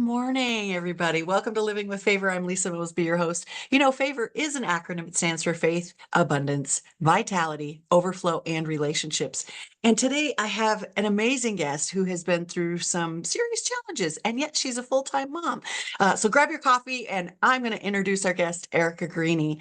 morning, everybody. Welcome to Living with Favor. I'm Lisa Mosby, your host. You know, Favor is an acronym. It stands for faith, abundance, vitality, overflow, and relationships. And today I have an amazing guest who has been through some serious challenges, and yet she's a full-time mom. So grab your coffee, and I'm going to introduce our guest, Erika Greeney.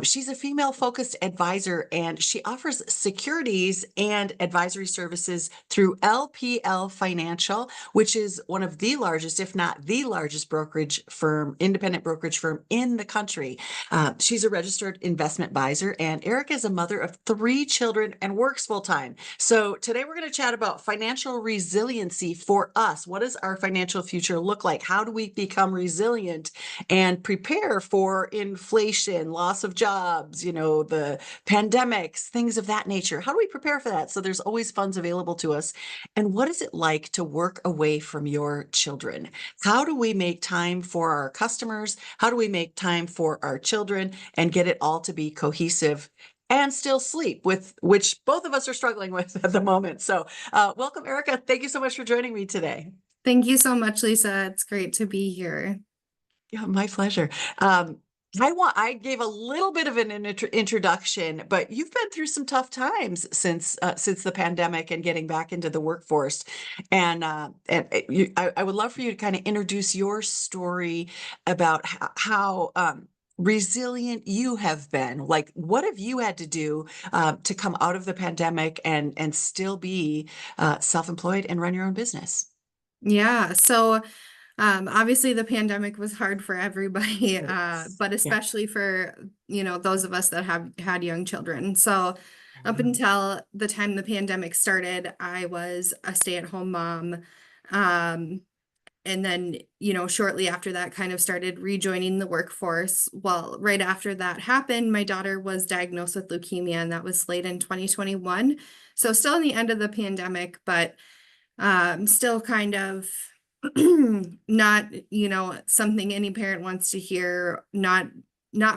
She's a female-focused advisor, and she offers securities and advisory services through LPL Financial, which is one of the largest, if not the largest brokerage firm, independent brokerage firm in the country. She's a registered investment advisor, and Erika is a mother of 3 children and works full time. So today we're going to chat about financial resiliency for us. What does our financial future look like? How do we become resilient and prepare for inflation, loss of jobs, the pandemics, things of that nature? How do we prepare for that? So there's always funds available to us. And what is it like to work away from your children? How do we make time for our customers? How do we make time for our children and get it all to be cohesive and still sleep, with which both of us are struggling with at the moment? So welcome, Erika. Thank you so much for joining me today. Thank you so much, Lisa. It's great to be here. Yeah, my pleasure. I gave a little bit of an introduction, but you've been through some tough times since the pandemic and getting back into the workforce. I would love for you to kind of introduce your story about how resilient you have been. Like, what have you had to do to come out of the pandemic and still be self-employed and run your own business? Yeah, so obviously the pandemic was hard for everybody, Yes. but Yeah. especially for, those of us that have had young children. So up until the time the pandemic started, I was a stay-at-home mom. Um, and then, shortly after that, kind of started rejoining the workforce. Well, right after that happened, my daughter was diagnosed with leukemia, and that was late in 2021. So still in the end of the pandemic, but still kind of not, something any parent wants to hear, not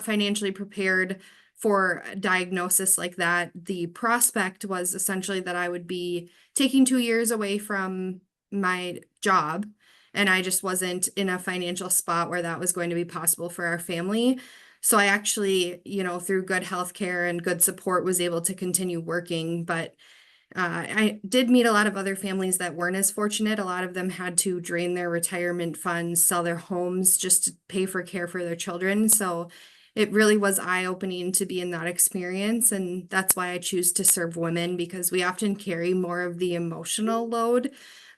financially prepared for a diagnosis like that. The prospect was essentially that I would be taking 2 years away from my job, and I just wasn't in a financial spot where that was going to be possible for our family. So I actually, through good healthcare and good support, was able to continue working. But I did meet a lot of other families that weren't as fortunate. A lot of them had to drain their retirement funds, sell their homes just to pay for care for their children. So it really was eye-opening to be in that experience. And that's why I choose to serve women, because we often carry more of the emotional load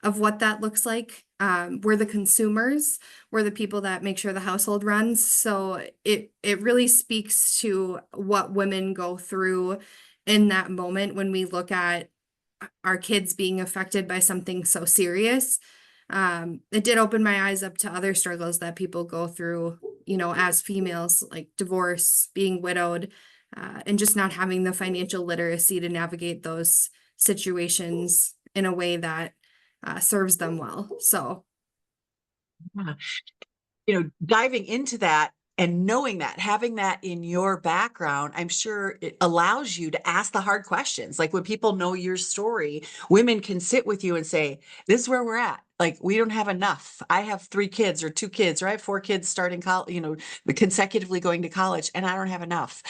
of what that looks like. We're the consumers, we're the people that make sure the household runs. So it really speaks to what women go through in that moment when we look at our kids being affected by something so serious. It did open my eyes up to other struggles that people go through, as females, like divorce, being widowed, and just not having the financial literacy to navigate those situations in a way that serves them well. So, Diving into that and knowing that, having that in your background, I'm sure it allows you to ask the hard questions. Like, when people know your story, women can sit with you and say, this is where we're at. Like, we don't have enough. I have 3 kids or 2 kids, or I have 4 kids starting college, consecutively going to college, and I don't have enough.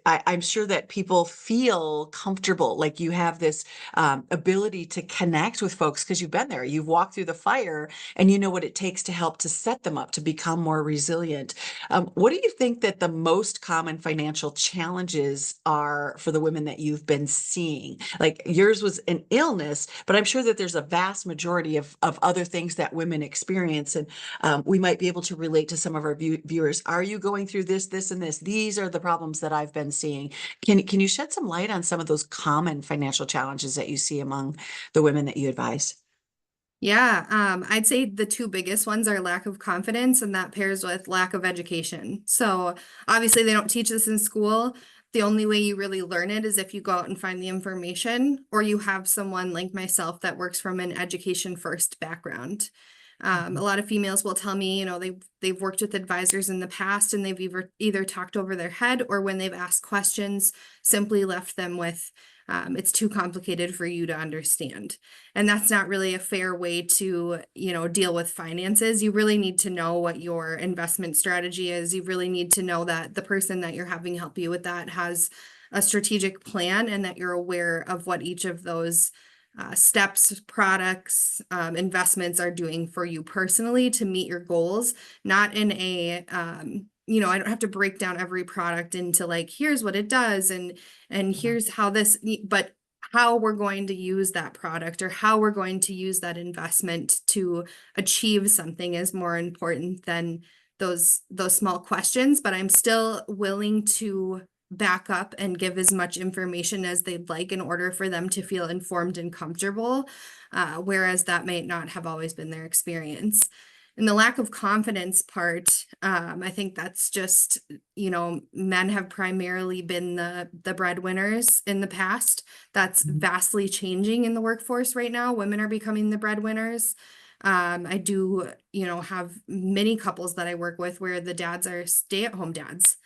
I'm sure that people feel comfortable, like you have this ability to connect with folks because you've been there, you've walked through the fire, and you know what it takes to help to set them up to become more resilient. What do you think that the most common financial challenges are for the women that you've been seeing? Like, yours was an illness, but I'm sure that there's a vast majority of other things that women experience. And we might be able to relate to some of our viewers. Are you going through this, and this? These are the problems that I've been seeing. Can you shed some light on some of those common financial challenges that you see among the women that you advise? yeah, I'd say the 2 biggest ones are lack of confidence, and that pairs with lack of education. So obviously they don't teach this in school. The only way you really learn it is if you go out and find the information, or you have someone like myself that works from an education first background. A lot of females will tell me, they've worked with advisors in the past, and they've either talked over their head, or when they've asked questions, simply left them with It's too complicated for you to understand. And that's not really a fair way to, deal with finances. You really need to know what your investment strategy is. You really need to know that the person that you're having help you with that has a strategic plan and that you're aware of what each of those steps, products, investments are doing for you personally to meet your goals, not in a, I don't have to break down every product into like, here's what it does and here's how this, but how we're going to use that product or how we're going to use that investment to achieve something is more important than those small questions. But I'm still willing to back up and give as much information as they'd like in order for them to feel informed and comfortable, whereas that may not have always been their experience. And the lack of confidence part, I think that's just, men have primarily been the breadwinners in the past. That's vastly changing in the workforce right now. Women are becoming the breadwinners. I do, have many couples that I work with where the dads are stay-at-home dads.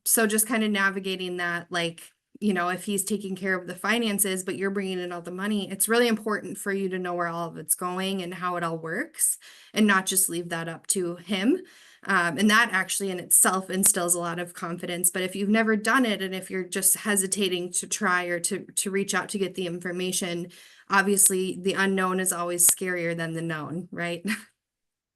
So just kind of navigating that, like, if he's taking care of the finances, but you're bringing in all the money, it's really important for you to know where all of it's going and how it all works and not just leave that up to him. And that actually in itself instills a lot of confidence. But if you've never done it and if you're just hesitating to try or to reach out to get the information, obviously the unknown is always scarier than the known, right?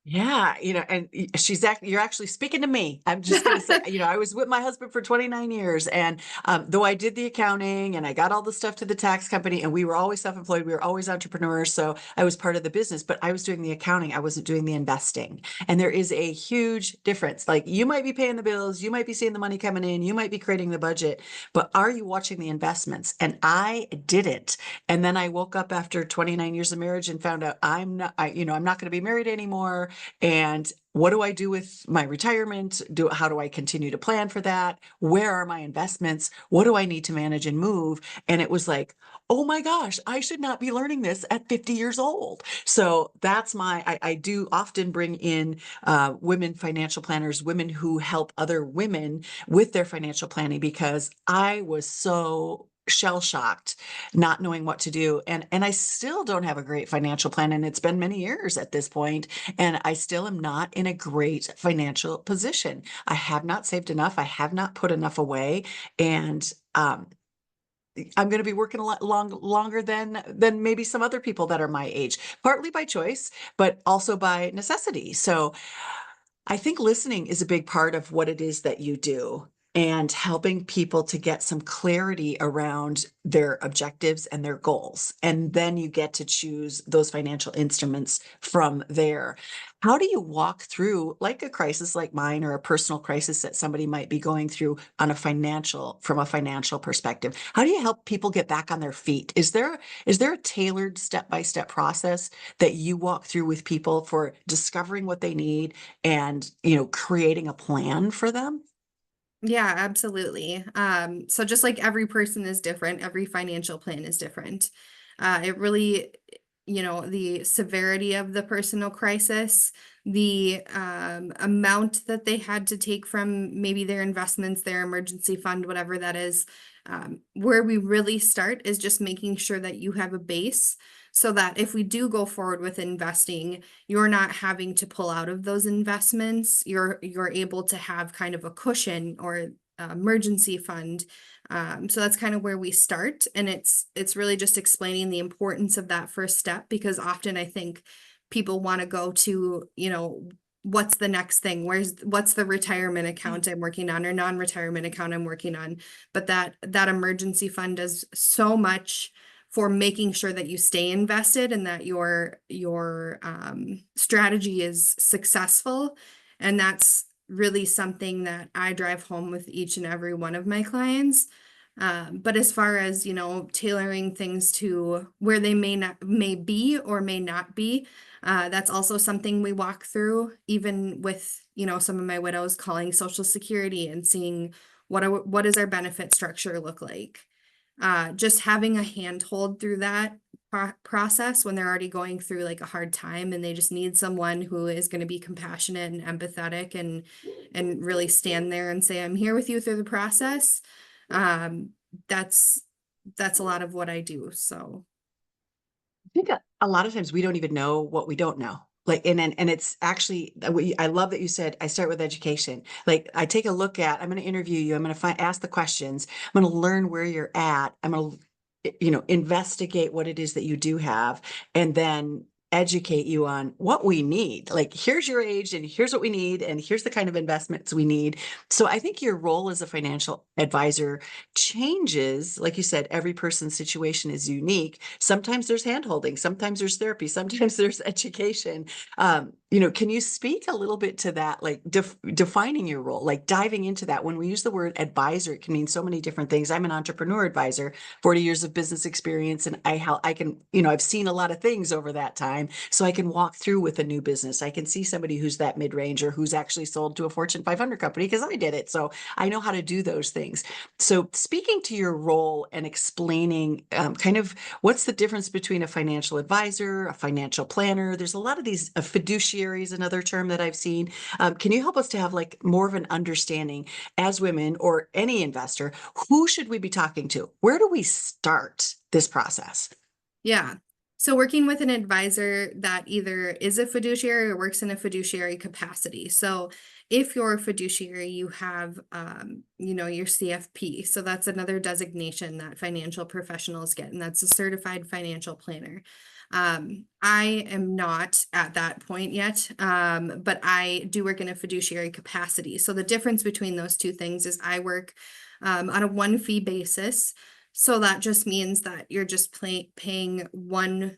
Yeah, and you're actually speaking to me. I'm just going to say, I was with my husband for 29 years. And though I did the accounting and I got all the stuff to the tax company and we were always self-employed, we were always entrepreneurs. So I was part of the business, but I was doing the accounting. I wasn't doing the investing. And there is a huge difference. Like you might be paying the bills, you might be seeing the money coming in, you might be creating the budget, but are you watching the investments? And I didn't. And then I woke up after 29 years of marriage and found out I'm not going to be married anymore. And what do I do with my retirement? How do I continue to plan for that? Where are my investments? What do I need to manage and move? And it was like, oh my gosh, I should not be learning this at 50 years old. So that's I do often bring in women financial planners, women who help other women with their financial planning, because I was so shell shocked, not knowing what to do. And I still don't have a great financial plan. And it's been many years at this point, and I still am not in a great financial position. I have not saved enough. I have not put enough away. And I'm going to be working a lot longer than maybe some other people that are my age, partly by choice, but also by necessity. So I think listening is a big part of what it is that you do, and helping people to get some clarity around their objectives and their goals. And then you get to choose those financial instruments from there. How do you walk through like a crisis like mine, or a personal crisis that somebody might be going through from a financial perspective? How do you help people get back on their feet? Is there a tailored step-by-step process that you walk through with people for discovering what they need and, creating a plan for them? Yeah, absolutely. So just like every person is different, every financial plan is different. It really, the severity of the personal crisis, the amount that they had to take from maybe their investments, their emergency fund, whatever that is. Where we really start is just making sure that you have a base so that if we do go forward with investing, you're not having to pull out of those investments. You're able to have kind of a cushion or emergency fund. So that's kind of where we start, and it's really just explaining the importance of that first step, because often I think people want to go to, what's the next thing? What's the retirement account I'm working on or non-retirement account I'm working on? But that emergency fund does so much for making sure that you stay invested and that your strategy is successful. And that's really something that I drive home with each and every one of my clients. But as far as, tailoring things to where they may be or may not be, that's also something we walk through, even with, some of my widows calling Social Security and seeing what does our benefit structure look like. Just having a handhold through that process when they're already going through like a hard time and they just need someone who is going to be compassionate and empathetic and really stand there and say, I'm here with you through the process. That's that's a lot of what I do. So I think a lot of times we don't even know what we don't know. Like, and it's actually, I love that you said, I start with education. Like, I take a look at, I'm going to interview you. I'm going to ask the questions. I'm going to learn where you're at. I'm going to, investigate what it is that you do have, and then educate you on what we need. Like, here's your age and here's what we need, and here's the kind of investments we need. So I think your role as a financial advisor changes. Like you said, every person's situation is unique. Sometimes there's handholding, sometimes there's therapy, sometimes there's education. Can you speak a little bit to that, like defining your role, like diving into that? When we use the word advisor, it can mean so many different things. I'm an entrepreneur advisor, 40 years of business experience, and I can, I've seen a lot of things over that time. So I can walk through with a new business. I can see somebody who's that mid-range or who's actually sold to a Fortune 500 company because I did it. So I know how to do those things. So, speaking to your role and explaining kind of what's the difference between a financial advisor, a financial planner, there's a lot of these fiduciary is another term that I've seen. Can you help us to have like more of an understanding as women or any investor? Who should we be talking to? Where do we start this process? yeah. So working with an advisor that either is a fiduciary or works in a fiduciary capacity. So if you're a fiduciary, you have, your CFP. So that's another designation that financial professionals get, and that's a certified financial planner. I am not at that point yet, but I do work in a fiduciary capacity. So the difference between those two things is I work on a one fee basis. So that just means that you're just paying one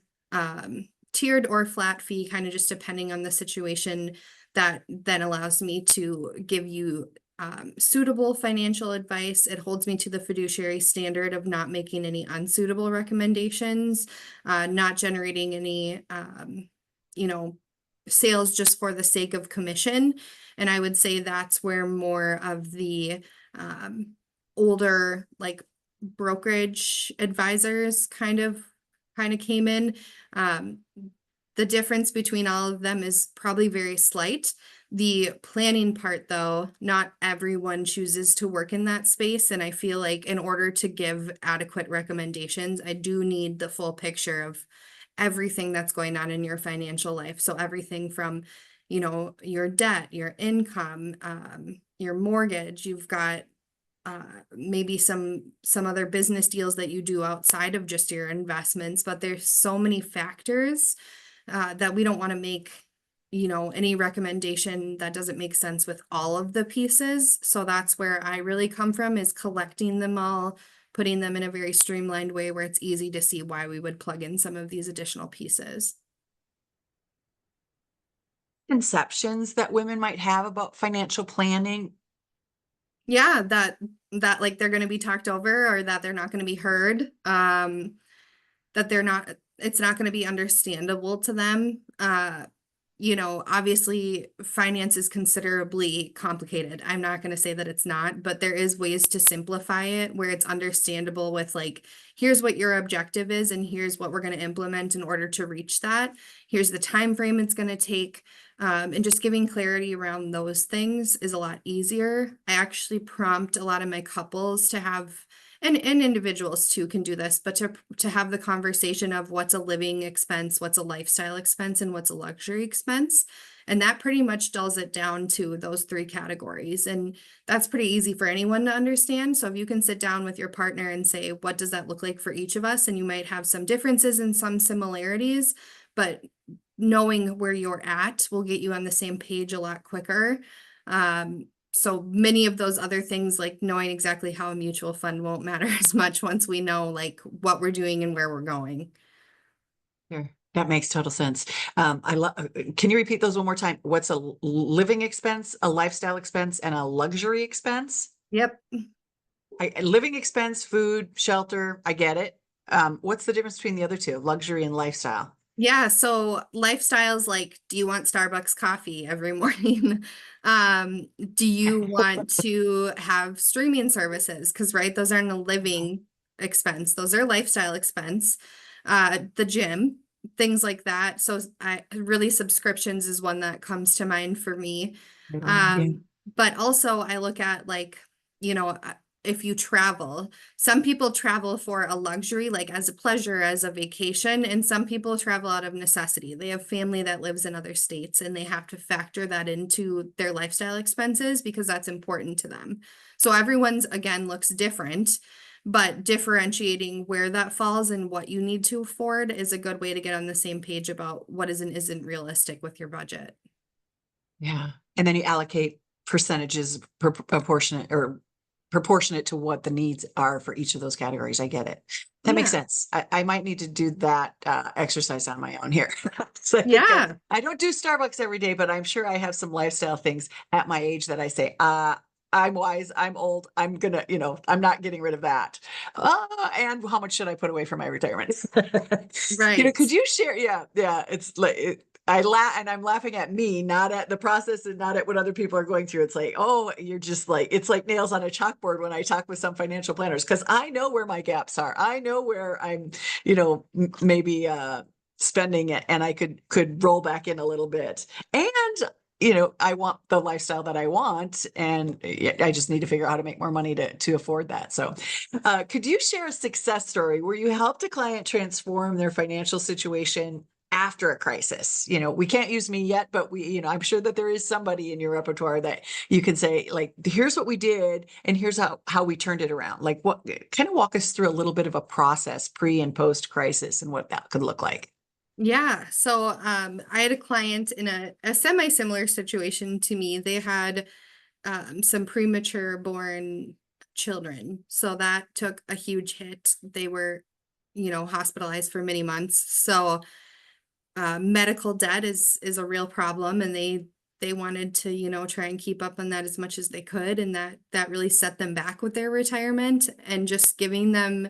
tiered or flat fee, kind of just depending on the situation, that then allows me to give you suitable financial advice. It holds me to the fiduciary standard of not making any unsuitable recommendations, not generating any, sales just for the sake of commission. And I would say that's where more of the older, like brokerage advisors kind of came in. Um, the difference between all of them is probably very slight. The planning part, though, not everyone chooses to work in that space. And I feel like in order to give adequate recommendations, I do need the full picture of everything that's going on in your financial life. So everything from, your debt, your income, your mortgage, you've got maybe some other business deals that you do outside of just your investments, but there's so many factors that we don't want to make, any recommendation that doesn't make sense with all of the pieces. So that's where I really come from, is collecting them all, putting them in a very streamlined way where it's easy to see why we would plug in some of these additional pieces. Conceptions that women might have about financial planning. Yeah, that like they're going to be talked over, or that they're not going to be heard. That it's not going to be understandable to them. Obviously finance is considerably complicated. I'm not going to say that it's not, but there is ways to simplify it where it's understandable with, like, here's what your objective is and here's what we're going to implement in order to reach that. Here's the time frame it's going to take. And just giving clarity around those things is a lot easier. I actually prompt a lot of my couples to have, and individuals too can do this, but to have the conversation of what's a living expense, what's a lifestyle expense, and what's a luxury expense. And that pretty much dulls it down to those three categories. And that's pretty easy for anyone to understand. So if you can sit down with your partner and say, what does that look like for each of us? And you might have some differences and some similarities, but knowing where you're at will get you on the same page a lot quicker. So many of those other things, like knowing exactly how a mutual fund, won't matter as much once we know like what we're doing and where we're going. Sure. That makes total sense. I love. Can you repeat those one more time? What's a living expense, a lifestyle expense, and a luxury expense? Yep. A living expense, food, shelter. I get it. What's the difference between the other two, luxury and lifestyle? Yeah, so lifestyles, like, do you want Starbucks coffee every morning? Do you want to have streaming services? Because, right, those aren't a living expense, those are lifestyle expense. The gym, things like that. So I really, subscriptions is one that comes to mind for me. Yeah. But also I look at, like, you know, if you travel, some people travel for a luxury, like as a pleasure, as a vacation, and some people travel out of necessity. They have family that lives in other states and they have to factor that into their lifestyle expenses because that's important to them. So everyone's, again, looks different, but differentiating where that falls and what you need to afford is a good way to get on the same page about what is and isn't realistic with your budget. Yeah. And then you allocate percentages proportionate to what the needs are for each of those categories. I get it. That makes Yeah. sense. I might need to do that exercise on my own here. So I think Yeah. I don't do Starbucks every day, but I'm sure I have some lifestyle things at my age that I say, I'm wise, I'm old, I'm gonna, I'm not getting rid of that. And how much should I put away for my retirement? Right. Could you share? Yeah, yeah. It's like I laugh and I'm laughing at me, not at the process and not at what other people are going through. It's like, oh, you're just like, it's like nails on a chalkboard when I talk with some financial planners, because I know where my gaps are. I know where I'm, maybe spending it and I could roll back in a little bit. And I want the lifestyle that I want, and I just need to figure out how to make more money to afford that. So, could you share a success story where you helped a client transform their financial situation after a crisis? We can't use me yet, but I'm sure that there is somebody in your repertoire that you can say, like, here's what we did, and here's how we turned it around. Like, what kind of walk us through a little bit of a process pre and post crisis and what that could look like. Yeah. So I had a client in a semi-similar situation to me. They had some premature born children. So that took a huge hit. They were, hospitalized for many months. So medical debt is a real problem, and they wanted to, try and keep up on that as much as they could, and that really set them back with their retirement, and just giving them,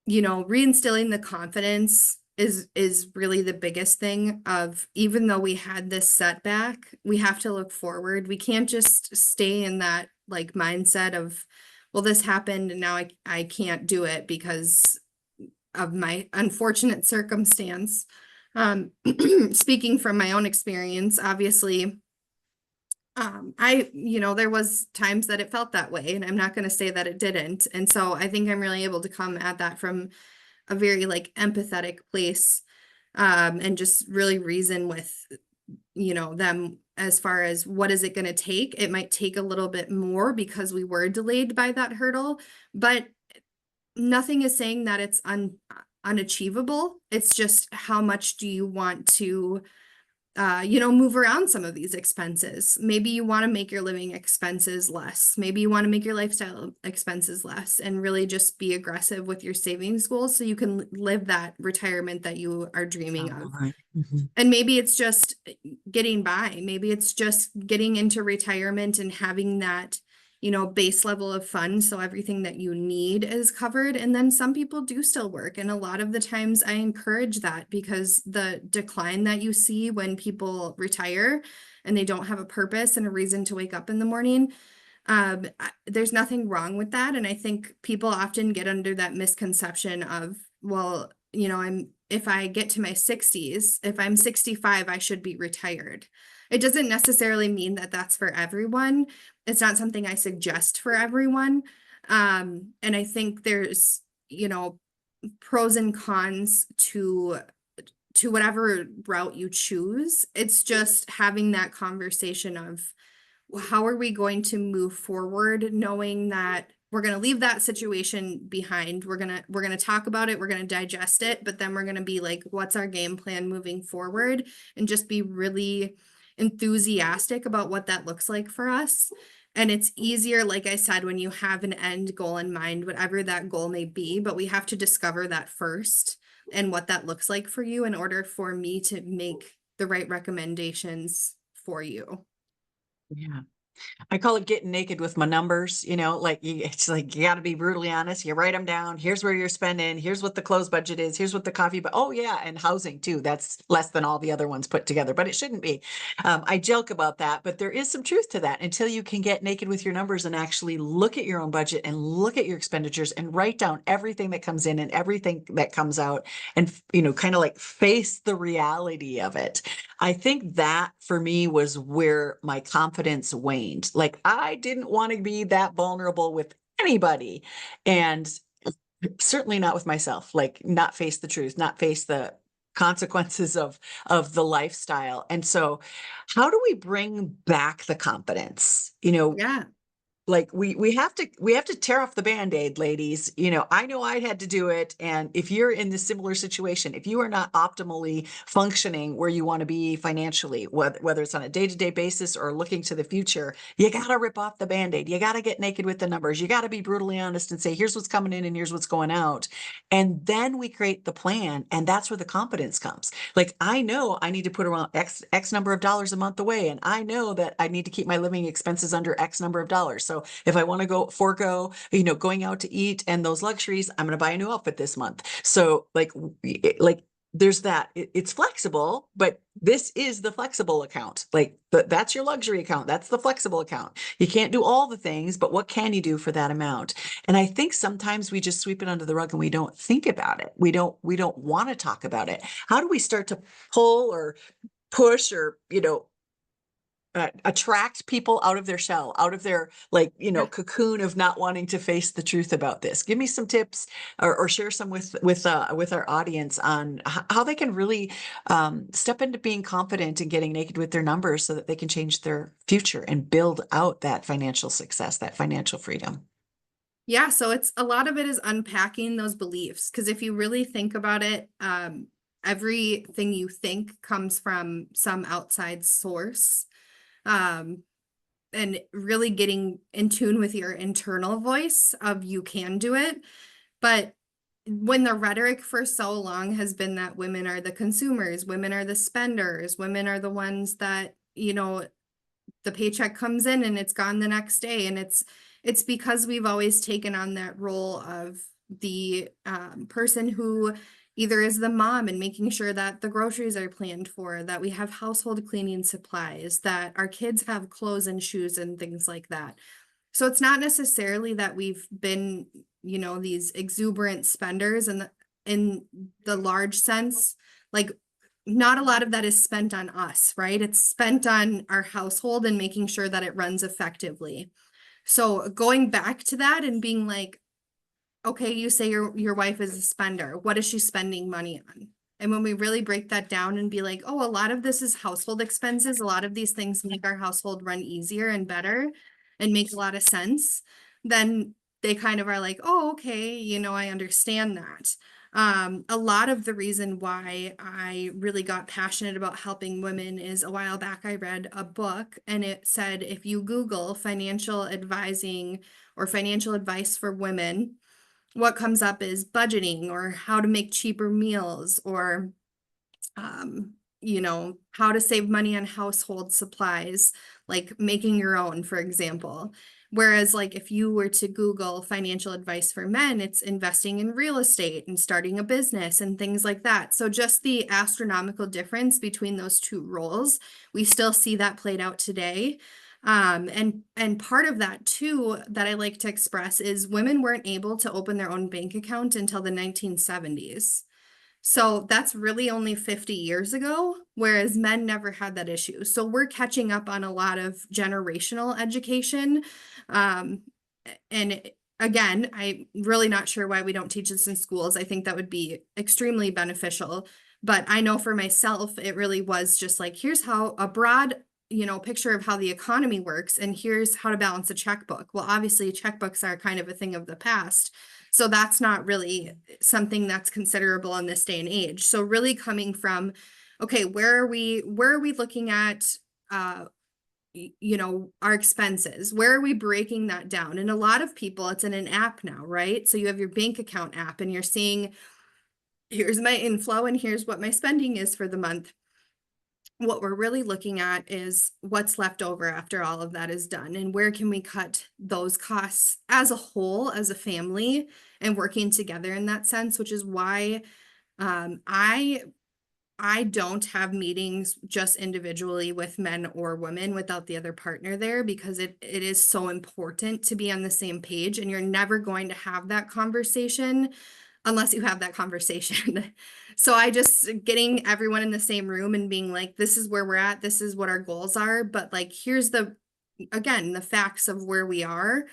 reinstilling the confidence is really the biggest thing of, even though we had this setback, we have to look forward. We can't just stay in that like mindset of, well, this happened and now I can't do it because of my unfortunate circumstance. Speaking from my own experience, obviously, there was times that it felt that way, and I'm not going to say that it didn't. And so I think I'm really able to come at that from a very like empathetic place, and just really reason with, them as far as what is it going to take. It might take a little bit more because we were delayed by that hurdle, but nothing is saying that it's unachievable. It's just how much do you want to move around some of these expenses. Maybe you want to make your living expenses less. Maybe you want to make your lifestyle expenses less, and really just be aggressive with your savings goals so you can live that retirement that you are dreaming Sounds of. right. Mhm. And maybe it's just getting by. Maybe it's just getting into retirement and having that, base level of funds so everything that you need is covered. And then some people do still work. And a lot of the times I encourage that, because the decline that you see when people retire and they don't have a purpose and a reason to wake up in the morning, there's nothing wrong with that. And I think people often get under that misconception of, well, if I get to my 60s, if I'm 65, I should be retired. It doesn't necessarily mean that that's for everyone. It's not something I suggest for everyone. And I think there's, pros and cons to whatever route you choose. It's just having that conversation of, how are we going to move forward, knowing that we're going to leave that situation behind. We're going to talk about it, we're going to digest it, but then we're going to be like, what's our game plan moving forward, and just be really enthusiastic about what that looks like for us. And it's easier, like I said, when you have an end goal in mind, whatever that goal may be, but we have to discover that first and what that looks like for you in order for me to make the right recommendations for you. Yeah. I call it getting naked with my numbers, like it's like you got to be brutally honest. You write them down. Here's where you're spending. Here's what the clothes budget is. Here's what the coffee, but oh yeah, and housing too. That's less than all the other ones put together, but it shouldn't be. I joke about that, but there is some truth to that until you can get naked with your numbers and actually look at your own budget and look at your expenditures and write down everything that comes in and everything that comes out, and kind of like face the reality of it. I think that for me was where my confidence waned. Like I didn't want to be that vulnerable with anybody. And certainly not with myself, like not face the truth, not face the consequences of the lifestyle. And so how do we bring back the confidence? Yeah. Like we have to tear off the band-aid, ladies. I know I had to do it. And if you're in this similar situation, if you are not optimally functioning where you want to be financially, whether it's on a day-to-day basis or looking to the future, you got to rip off the band-aid. You got to get naked with the numbers. You got to be brutally honest and say, here's what's coming in and here's what's going out. And then we create the plan. And that's where the confidence comes. Like, I know I need to put around X number of dollars a month away. And I know that I need to keep my living expenses under X number of dollars. So if I want to forego, going out to eat and those luxuries, I'm going to buy a new outfit this month. So like there's that. It's flexible, but this is the flexible account. Like that's your luxury account. That's the flexible account. You can't do all the things, but what can you do for that amount? And I think sometimes we just sweep it under the rug and we don't think about it. We don't want to talk about it. How do we start to pull or push or attract people out of their shell, out of their cocoon of not wanting to face the truth about this? Give me some tips, or share some with our audience on how they can really step into being confident and getting naked with their numbers so that they can change their future and build out that financial success, that financial freedom. Yeah, so it's a lot of it is unpacking those beliefs, because if you really think about it, everything you think comes from some outside source. Um, and really getting in tune with your internal voice of you can do it. But when the rhetoric for so long has been that women are the consumers, women are the spenders, women are the ones that, the paycheck comes in and it's gone the next day. And it's because we've always taken on that role of the person who either is the mom and making sure that the groceries are planned for, that we have household cleaning supplies, that our kids have clothes and shoes and things like that. So it's not necessarily that we've been, these exuberant spenders in the large sense. Like, not a lot of that is spent on us, right? It's spent on our household and making sure that it runs effectively. So going back to that and being like, okay, you say your wife is a spender. What is she spending money on? And when we really break that down and be like, oh, a lot of this is household expenses. A lot of these things make our household run easier and better and make a lot of sense. Then they kind of are like, oh, okay, I understand that. A lot of the reason why I really got passionate about helping women is a while back I read a book and it said, if you Google financial advising or financial advice for women, what comes up is budgeting or how to make cheaper meals or how to save money on household supplies, like making your own, for example. Whereas like if you were to Google financial advice for men, it's investing in real estate and starting a business and things like that. So just the astronomical difference between those two roles, we still see that played out today. And part of that too, that I like to express is women weren't able to open their own bank account until the 1970s. So that's really only 50 years ago, whereas men never had that issue. So we're catching up on a lot of generational education. Um, and again, I'm really not sure why we don't teach this in schools. I think that would be extremely beneficial. But I know for myself, it really was just like, here's how a broad picture of how the economy works, and here's how to balance a checkbook. Well, obviously checkbooks are kind of a thing of the past. So that's not really something that's considerable in this day and age. So really coming from, okay, where are we looking at, our expenses? Where are we breaking that down? And a lot of people, it's in an app now, right? So you have your bank account app and you're seeing, here's my inflow and here's what my spending is for the month. What we're really looking at is what's left over after all of that is done, and where can we cut those costs as a whole, as a family, and working together in that sense, which is why I don't have meetings just individually with men or women without the other partner there, because it is so important to be on the same page, and you're never going to have that conversation unless you have that conversation. So I just getting everyone in the same room and being like, this is where we're at, this is what our goals are, but like, here's again, the facts of where we are.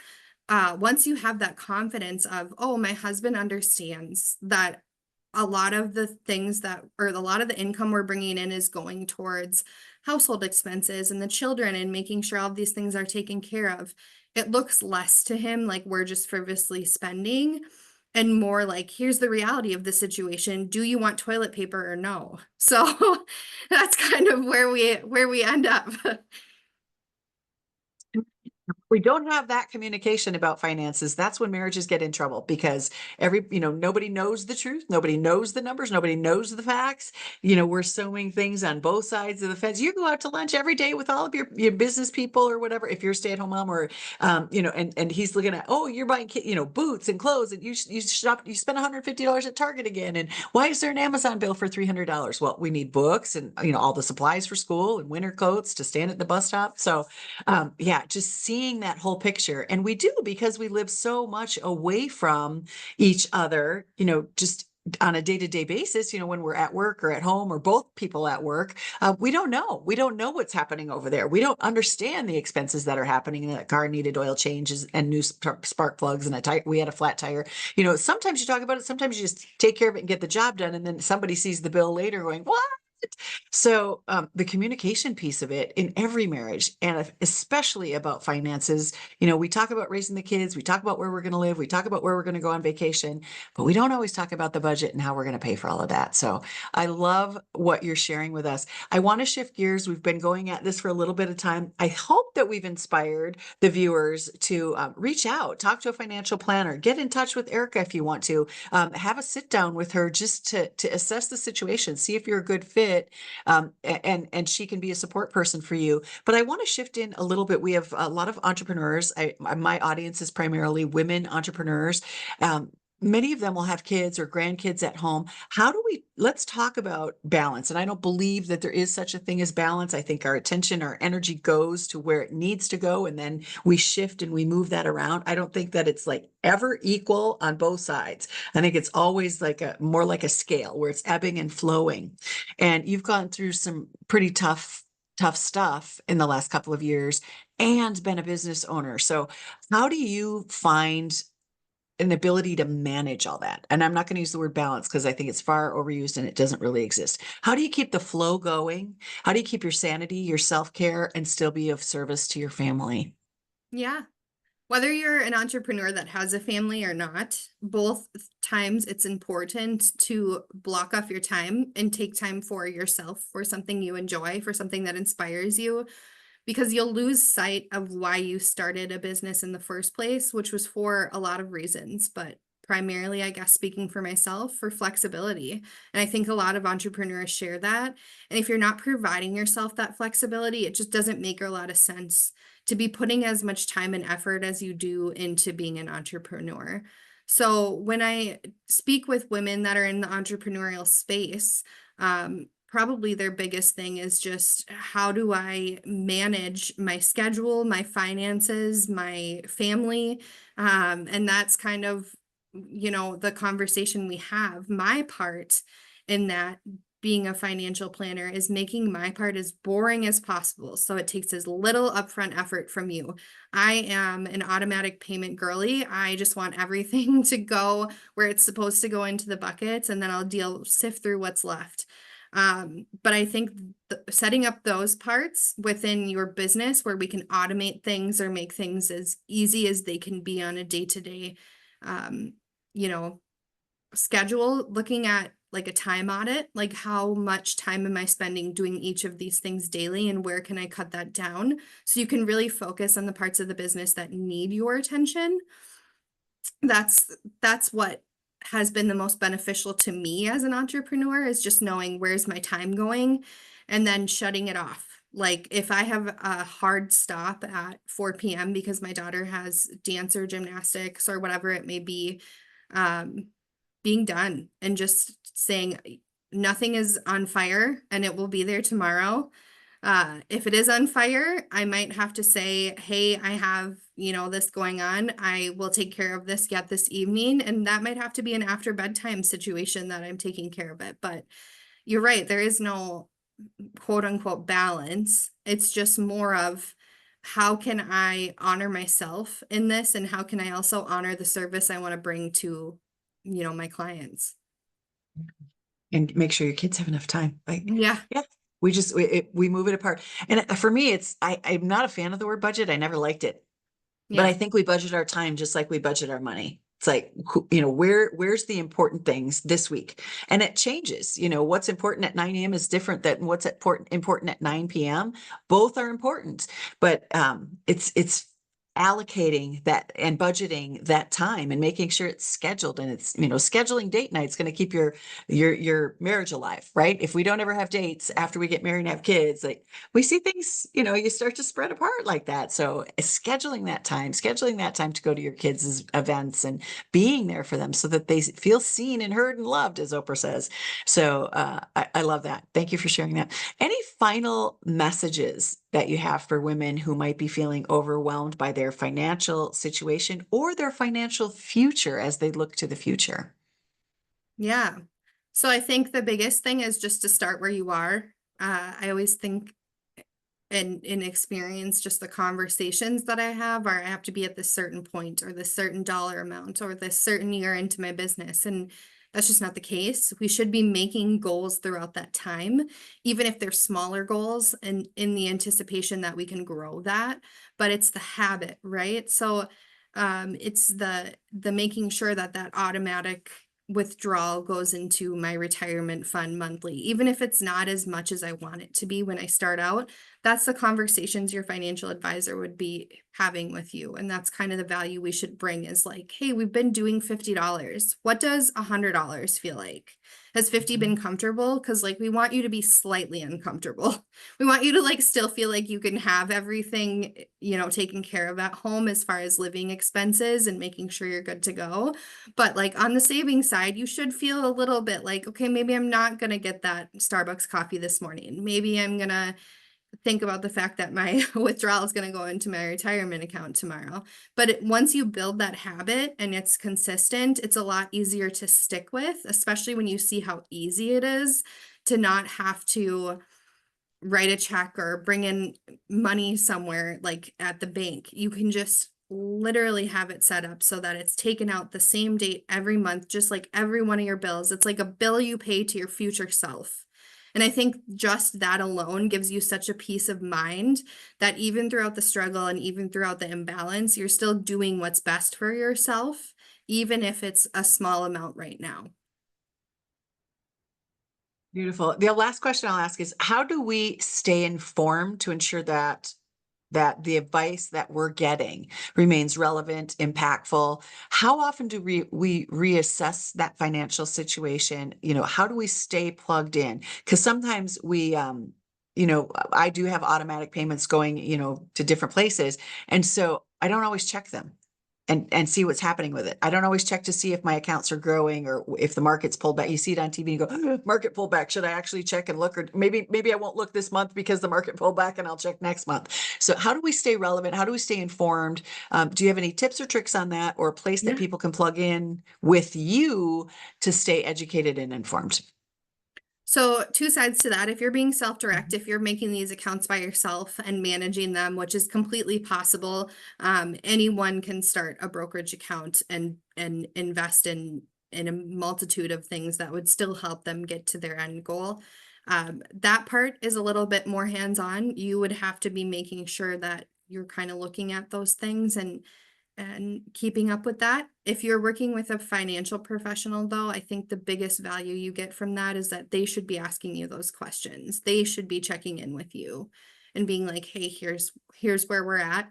once you have that confidence of, oh, my husband understands that a lot of the things that, or a lot of the income we're bringing in is going towards household expenses and the children and making sure all of these things are taken care of. It looks less to him like we're just frivolously spending and more like, here's the reality of the situation. Do you want toilet paper or no? So that's kind of where we end up. We don't have that communication about finances, that's when marriages get in trouble, because nobody knows the truth, nobody knows the numbers, nobody knows the facts. We're sowing things on both sides of the fence. You go out to lunch every day with all of your business people or whatever, if you're a stay-at-home mom, or and he's looking at, oh, you're buying boots and clothes, and you spend $150 at Target again, and why is there an Amazon bill for $300? Well, we need books and all the supplies for school and winter coats to stand at the bus stop. So yeah, just seeing that whole picture. And we do, because we live so much away from each other, just on a day-to-day basis, when we're at work or at home, or both people at work, we don't know. We don't know what's happening over there. We don't understand the expenses that are happening. That car needed oil changes and new spark plugs, and we had a flat tire. Sometimes you talk about it, sometimes you just take care of it and get the job done. And then somebody sees the bill later going, what? So the communication piece of it in every marriage, and especially about finances, we talk about raising the kids, we talk about where we're going to live, we talk about where we're going to go on vacation, but we don't always talk about the budget and how we're going to pay for all of that. So I love what you're sharing with us. I want to shift gears. We've been going at this for a little bit of time. I hope that we've inspired the viewers to reach out, talk to a financial planner, get in touch with Erika if you want to, have a sit down with her just to assess the situation, see if you're a good fit, and she can be a support person for you. But I want to shift in a little bit. We have a lot of entrepreneurs. My audience is primarily women entrepreneurs. Many of them will have kids or grandkids at home. Let's talk about balance. And I don't believe that there is such a thing as balance. I think our attention, our energy goes to where it needs to go, and then we shift and we move that around. I don't think that it's like ever equal on both sides. I think it's always more like a scale where it's ebbing and flowing. And you've gone through some pretty tough stuff in the last couple of years and been a business owner. So how do you find an ability to manage all that? And I'm not going to use the word balance because I think it's far overused and it doesn't really exist. How do you keep the flow going? How do you keep your sanity, your self-care, and still be of service to your family? Yeah. Whether you're an entrepreneur that has a family or not, both times it's important to block off your time and take time for yourself, for something you enjoy, for something that inspires you, because you'll lose sight of why you started a business in the first place, which was for a lot of reasons, but primarily, I guess, speaking for myself, for flexibility. And I think a lot of entrepreneurs share that. And if you're not providing yourself that flexibility, it just doesn't make a lot of sense to be putting as much time and effort as you do into being an entrepreneur. So when I speak with women that are in the entrepreneurial space, probably their biggest thing is just, how do I manage my schedule, my finances, my family? And that's kind of, the conversation we have. My part in that, being a financial planner, is making my part as boring as possible, so it takes as little upfront effort from you. I am an automatic payment girly. I just want everything to go where it's supposed to go into the buckets, and then I'll sift through what's left. But I think setting up those parts within your business where we can automate things or make things as easy as they can be on a day-to-day, um, you know, schedule, looking at like a time audit, like how much time am I spending doing each of these things daily, and where can I cut that down so you can really focus on the parts of the business that need your attention. That's what has been the most beneficial to me as an entrepreneur, is just knowing where's my time going and then shutting it off. Like if I have a hard stop at 4 p.m. because my daughter has dance or gymnastics or whatever it may be, being done and just saying nothing is on fire and it will be there tomorrow. If it is on fire, I might have to say, hey, I have, this going on. I will take care of this yet this evening. And that might have to be an after bedtime situation that I'm taking care of it. But you're right, there is no quote unquote balance. It's just more of how can I honor myself in this, and how can I also honor the service I want to bring to, my clients? And make sure your kids have enough time. Like, Yeah. yeah, we move it apart. And for me, I'm not a fan of the word budget. I never liked it. But I Yeah. think we budget our time just like we budget our money. It's like, where's the important things this week? And it changes. What's important at 9 a.m. is different than what's important at 9 p.m. Both are important, but it's allocating that and budgeting that time and making sure it's scheduled, and it's, scheduling date night's going to keep your marriage alive, right? If we don't ever have dates after we get married and have kids, like, we see things, you start to spread apart like that. So scheduling that time to go to your kids' events and being there for them so that they feel seen and heard and loved, as Oprah says. So I love that. Thank you for sharing that. Any final messages that you have for women who might be feeling overwhelmed by their financial situation or their financial future as they look to the future? Yeah. So I think the biggest thing is just to start where you are. I always think and in experience, just the conversations that I have are, I have to be at this certain point or this certain dollar amount or this certain year into my business. And that's just not the case. We should be making goals throughout that time, even if they're smaller goals, and in the anticipation that we can grow that. But it's the habit, right? So it's the making sure that that automatic withdrawal goes into my retirement fund monthly, even if it's not as much as I want it to be when I start out. That's the conversations your financial advisor would be having with you. And that's kind of the value we should bring, is like, hey, we've been doing $50. What does $100 feel like? Has 50 been comfortable? Because like, we want you to be slightly uncomfortable. We want you to like still feel like you can have everything, taken care of at home as far as living expenses and making sure you're good to go. But like on the saving side, you should feel a little bit like, okay, maybe I'm not going to get that Starbucks coffee this morning. Maybe I'm going to think about the fact that my withdrawal is going to go into my retirement account tomorrow. But once you build that habit and it's consistent, it's a lot easier to stick with, especially when you see how easy it is to not have to write a check or bring in money somewhere like at the bank. You can just literally have it set up so that it's taken out the same date every month, just like every one of your bills. It's like a bill you pay to your future self. And I think just that alone gives you such a peace of mind that even throughout the struggle and even throughout the imbalance, you're still doing what's best for yourself, even if it's a small amount right now. Beautiful. The last question I'll ask is, how do we stay informed to ensure that the advice that we're getting remains relevant, impactful? How often do we reassess that financial situation? How do we stay plugged in? Because sometimes I do have automatic payments going, to different places. And so I don't always check them and see what's happening with it. I don't always check to see if my accounts are growing or if the market's pulled back. You see it on TV and you go, market pullback. Should I actually check and look? Or maybe I won't look this month because the market pulled back and I'll check next month. So how do we stay relevant? How do we stay informed? Do you have any tips or tricks on that, or a place that Yeah. people can plug in with you to stay educated and informed? So two sides to that. If you're being self-direct, if you're making these accounts by yourself and managing them, which is completely possible, anyone can start a brokerage account and invest in a multitude of things that would still help them get to their end goal. That part is a little bit more hands-on. You would have to be making sure that you're kind of looking at those things and keeping up with that. If you're working with a financial professional, though, I think the biggest value you get from that is that they should be asking you those questions. They should be checking in with you and being like, hey, here's where we're at.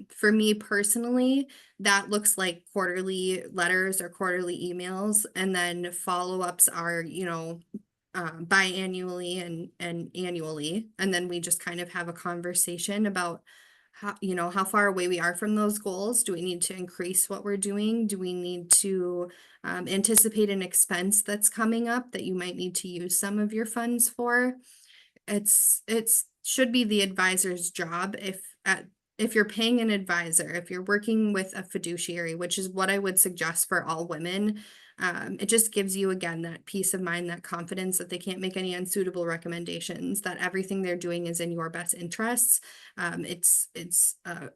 For me personally, that looks like quarterly letters or quarterly emails, and then follow-ups are, biannually and annually. And then we just kind of have a conversation about how far away we are from those goals. Do we need to increase what we're doing? Do we need to anticipate an expense that's coming up that you might need to use some of your funds for? It's should be the advisor's job, if you're paying an advisor, if you're working with a fiduciary, which is what I would suggest for all women. It just gives you, again, that peace of mind, that confidence that they can't make any unsuitable recommendations, that everything they're doing is in your best interests. The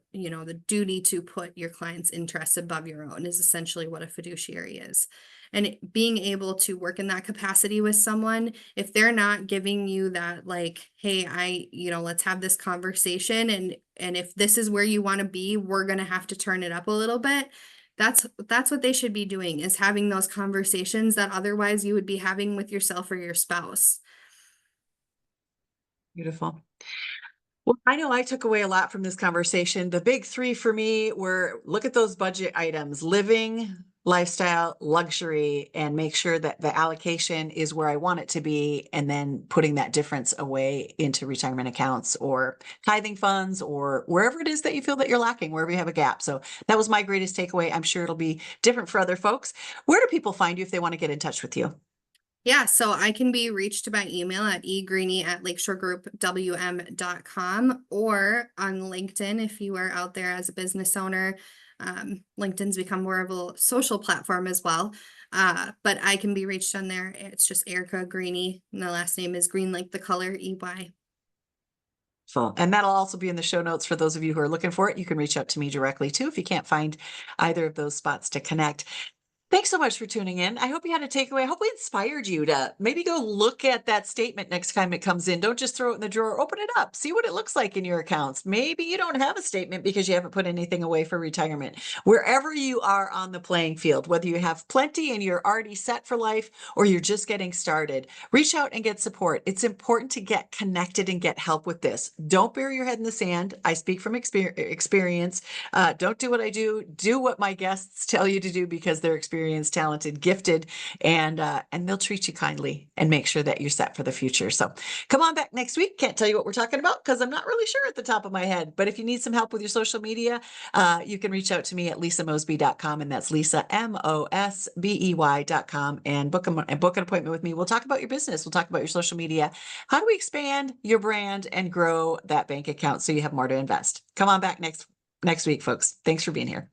duty to put your client's interests above your own is essentially what a fiduciary is. And being able to work in that capacity with someone, if they're not giving you that, like, hey, let's have this conversation, and if this is where you want to be, we're going to have to turn it up a little bit. That's what they should be doing, is having those conversations that otherwise you would be having with yourself or your spouse. Beautiful. Well, I know I took away a lot from this conversation. The big three for me were look at those budget items: living, lifestyle, luxury, and make sure that the allocation is where I want it to be. And then putting that difference away into retirement accounts or tithing funds or wherever it is that you feel that you're lacking, wherever you have a gap. So that was my greatest takeaway. I'm sure it'll be different for other folks. Where do people find you if they want to get in touch with you? Yeah, so I can be reached by email at egreeny@lakeshoregroupwm.com, or on LinkedIn if you are out there as a business owner. LinkedIn's become more of a social platform as well. But I can be reached on there. It's just Erika Greeney. And the last name is Green like the color, EY. And that'll also be in the show notes for those of you who are looking for it. You can reach out to me directly too if you can't find either of those spots to connect. Thanks so much for tuning in. I hope you had a takeaway. I hope we inspired you to maybe go look at that statement next time it comes in. Don't just throw it in the drawer. Open it up. See what it looks like in your accounts. Maybe you don't have a statement because you haven't put anything away for retirement. Wherever you are on the playing field, whether you have plenty and you're already set for life or you're just getting started, reach out and get support. It's important to get connected and get help with this. Don't bury your head in the sand. I speak from experience. Don't do what I do. Do what my guests tell you to do because they're experienced, talented, gifted, and they'll treat you kindly and make sure that you're set for the future. So come on back next week. Can't tell you what we're talking about because I'm not really sure at the top of my head. But if you need some help with your social media, you can reach out to me at lisamosby.com, and that's Lisa MOSBEY.com, and book an appointment with me. We'll talk about your business. We'll talk about your social media. How do we expand your brand and grow that bank account so you have more to invest? Come on back next week, folks. Thanks for being here.